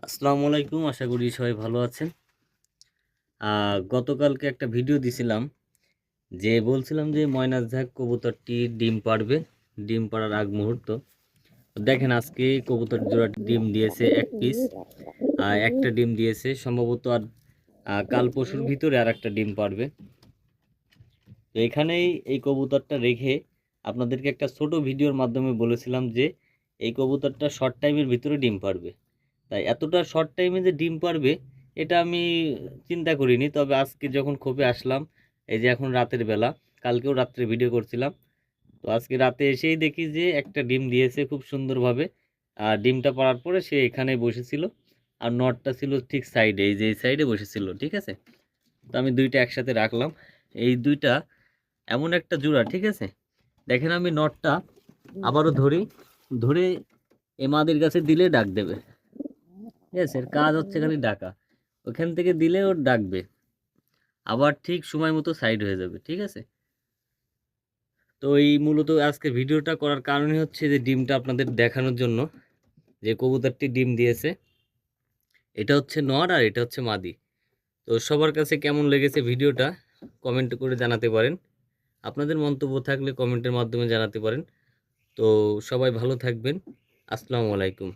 আসসালামু আলাইকুম। আশা করি সবাই ভালো আছেন। গতকালকে একটা ভিডিও দিছিলাম যে বলছিলাম যে ময়নার ঝাঁক কবুতরটি ডিম পাড়বে, ডিম পাড়ার আগ মুহূর্ত। দেখেন আজকে কবুতর জোড়াটি ডিম দিয়েছে এক পিস, একটা ডিম দিয়েছে সম্ভবত, আর কাল পরশুর ভিতরে আর একটা ডিম পাড়বে। তো এখানেই এই কবুতরটা রেখে আপনাদেরকে একটা ছোট ভিডিওর মাধ্যমে বলেছিলাম যে এই কবুতরটা শর্ট টাইমের ভিতরে ডিম পাড়বে। তাই এতটা শর্ট টাইমে যে ডিম পারবে এটা আমি চিন্তা করিনি। তবে আজকে যখন খোপে আসলাম, এই যে এখন রাতের বেলা, কালকেও রাত্রে ভিডিও করছিলাম, তো আজকে রাতে এসেই দেখি যে একটা ডিম দিয়েছে খুব সুন্দরভাবে। আর ডিমটা পাড়ার পরে সে এখানে বসেছিল, আর নটটা ছিল ঠিক সাইডে, এই যে এই সাইডে বসেছিল, ঠিক আছে। তো আমি দুইটা একসাথে রাখলাম। এই দুইটা এমন একটা জোড়া, ঠিক আছে। দেখেন আমি নটটা আবারও ধরি, ধরে এমাদের কাছে দিলে ডাক দেবে। ঠিক আছে, এর কাজ হচ্ছে খালি ডাকা। ওখান থেকে দিলে ওর ডাকবে, আবার ঠিক সময় মতো সাইড হয়ে যাবে, ঠিক আছে। তো এই মূলত আজকে ভিডিওটা করার কারণই হচ্ছে যে ডিমটা আপনাদের দেখানোর জন্য, যে কবুতরটি ডিম দিয়েছে। এটা হচ্ছে নর আর এটা হচ্ছে মাদি। তো সবার কাছে কেমন লেগেছে ভিডিওটা কমেন্ট করে জানাতে পারেন। আপনাদের মন্তব্য থাকলে কমেন্টের মাধ্যমে জানাতে পারেন। তো সবাই ভালো থাকবেন। আসসালামু আলাইকুম।